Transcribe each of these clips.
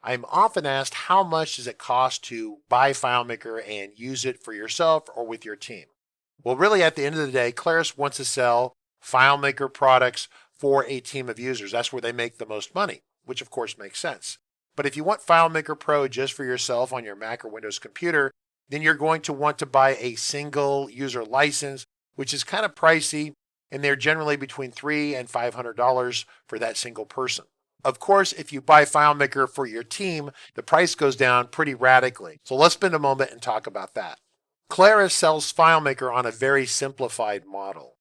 I'm often asked, how much does it cost to buy FileMaker and use it for yourself or with your team? Well, really, at the end of the day, Claris wants to sell FileMaker products for a team of users. That's where they make the most money, which of course makes sense. But if you want FileMaker Pro just for yourself on your Mac or Windows computer, then you're going to want to buy a single user license, which is kind of pricey, and they're generally between $300 and $500 for that single person. Of course, if you buy FileMaker for your team, the price goes down pretty radically. So let's spend a moment and talk about that. Claris sells FileMaker on a very simplified model.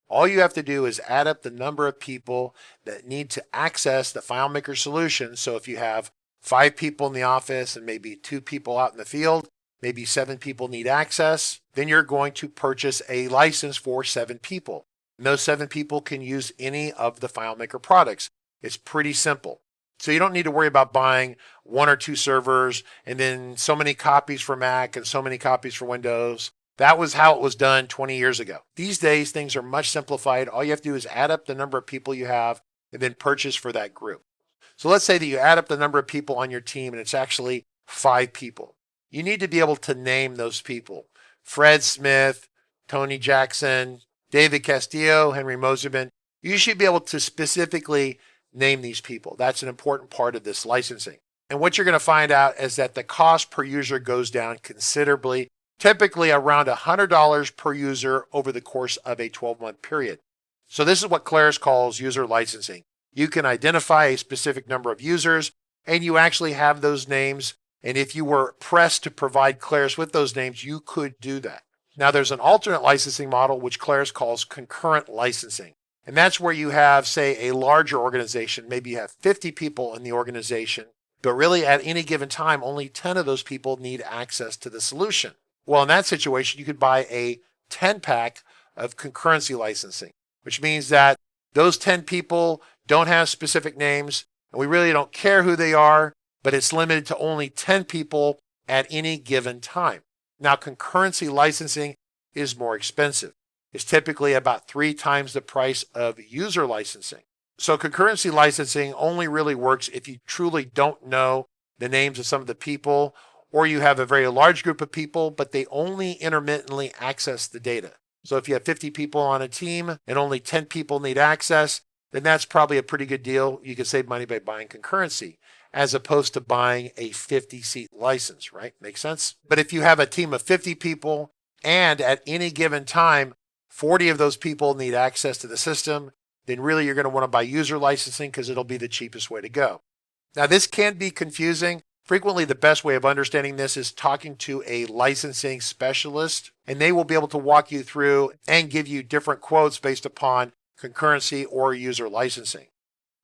All you have to do is add up the number of people that need to access the FileMaker solution. So if you have 5 people in the office and maybe 2 people out in the field, maybe 7 people need access, then you're going to purchase a license for 7 people. And those 7 people can use any of the FileMaker products. It's pretty simple. So you don't need to worry about buying 1 or 2 servers and then so many copies for Mac and so many copies for Windows. That was how it was done 20 years ago. These days, things are much simplified. All you have to do is add up the number of people you have and then purchase for that group. So let's say that you add up the number of people on your team and it's actually 5 people. You need to be able to name those people. Fred Smith, Tony Jackson, David Castillo, Henry Moserman. You should be able to specifically name these people. That's an important part of this licensing. And what you're going to find out is that the cost per user goes down considerably, typically around $100 per user over the course of a 12-month period. So this is what Claris calls user licensing. You can identify a specific number of users and you actually have those names. And if you were pressed to provide Claris with those names, you could do that. Now there's an alternate licensing model which Claris calls concurrent licensing. And that's where you have, say, a larger organization. Maybe you have 50 people in the organization, but really at any given time, only 10 of those people need access to the solution. Well, in that situation, you could buy a 10-pack of concurrency licensing, which means that those 10 people don't have specific names, and we really don't care who they are, but it's limited to only 10 people at any given time. Now, concurrency licensing is more expensive. It's typically about 3 times the price of user licensing. So concurrency licensing only really works if you truly don't know the names of some of the people, or you have a very large group of people, but they only intermittently access the data. So if you have 50 people on a team and only 10 people need access, then that's probably a pretty good deal. You can save money by buying concurrency as opposed to buying a 50-seat license, right? Makes sense? But if you have a team of 50 people and at any given time, 40 of those people need access to the system, then really you're going to want to buy user licensing because it'll be the cheapest way to go. Now this can be confusing. Frequently the best way of understanding this is talking to a licensing specialist, and they will be able to walk you through and give you different quotes based upon concurrency or user licensing.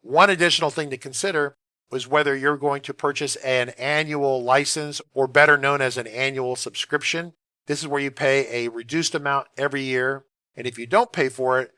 One additional thing to consider is whether you're going to purchase an annual license, or better known as an annual subscription. This is where you pay a reduced amount every year. And if you don't pay for it,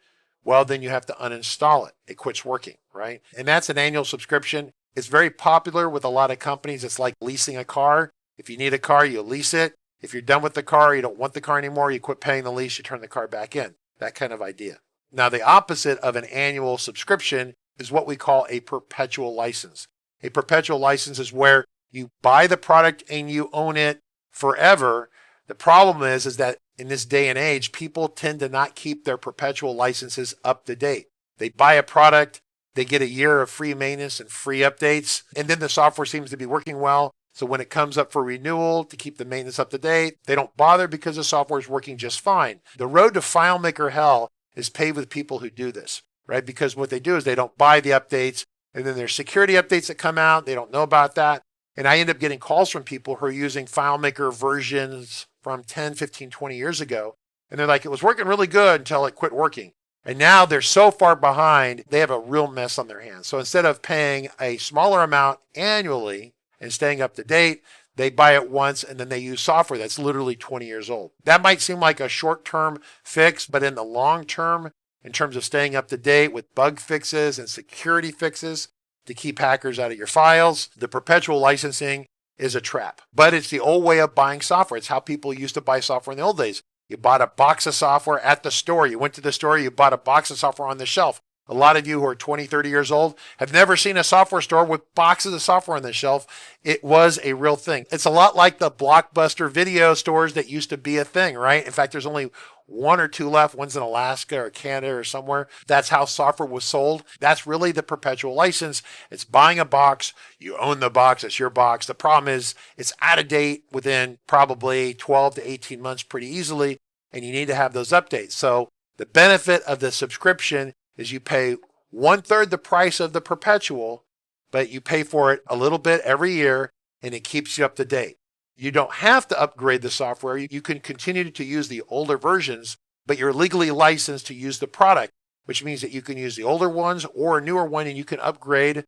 well, then you have to uninstall it. It quits working, right? And that's an annual subscription. It's very popular with a lot of companies. It's like leasing a car. If you need a car, you lease it. If you're done with the car, you don't want the car anymore, you quit paying the lease, you turn the car back in. That kind of idea. Now, the opposite of an annual subscription is what we call a perpetual license. A perpetual license is where you buy the product and you own it forever. The problem is that in this day and age, people tend to not keep their perpetual licenses up to date. They buy a product, they get a year of free maintenance and free updates, and then the software seems to be working well. So when it comes up for renewal to keep the maintenance up to date, they don't bother because the software is working just fine. The road to FileMaker hell is paved with people who do this, right? Because what they do is they don't buy the updates, and then there's security updates that come out. They don't know about that. And I end up getting calls from people who are using FileMaker versions from 10, 15, 20 years ago. And they're like, it was working really good until it quit working. And now they're so far behind, they have a real mess on their hands. So instead of paying a smaller amount annually and staying up to date, they buy it once and then they use software that's literally 20 years old. That might seem like a short-term fix, but in the long term, in terms of staying up to date with bug fixes and security fixes to keep hackers out of your files, the perpetual licensing is a trap. But it's the old way of buying software. It's how people used to buy software in the old days. You bought a box of software at the store. You went to the store, you bought a box of software on the shelf. A lot of you who are 20, 30 years old have never seen a software store with boxes of software on the shelf. It was a real thing. It's a lot like the Blockbuster video stores that used to be a thing, right? In fact, there's only one or two left. One's in Alaska or Canada or somewhere. That's how software was sold. That's really the perpetual license. It's buying a box. You own the box. It's your box. The problem is it's out of date within probably 12 to 18 months pretty easily, and you need to have those updates. So the benefit of the subscription is you pay 1/3 the price of the perpetual, but you pay for it a little bit every year, and it keeps you up to date. You don't have to upgrade the software. You can continue to use the older versions, but you're legally licensed to use the product, which means that you can use the older ones or a newer one, and you can upgrade,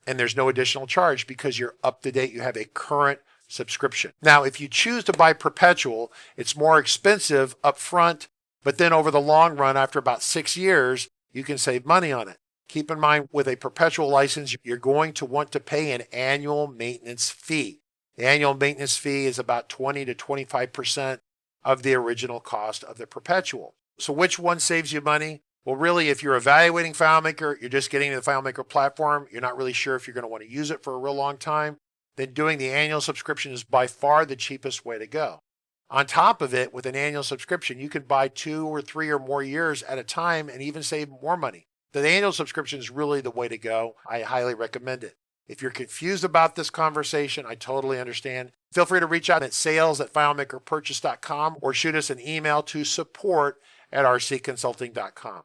and there's no additional charge because you're up to date. You have a current subscription. Now, if you choose to buy perpetual, it's more expensive up front, but then over the long run, after about 6 years, you can save money on it. Keep in mind, with a perpetual license, you're going to want to pay an annual maintenance fee. The annual maintenance fee is about 20 to 25% of the original cost of the perpetual. So which one saves you money? Well, really, if you're evaluating FileMaker, you're just getting to the FileMaker platform, you're not really sure if you're going to want to use it for a real long time, then doing the annual subscription is by far the cheapest way to go. On top of it, with an annual subscription, you can buy 2 or 3 or more years at a time and even save more money. The annual subscription is really the way to go. I highly recommend it. If you're confused about this conversation, I totally understand. Feel free to reach out at sales@filemakerpurchase.com or shoot us an email to support@rcconsulting.com.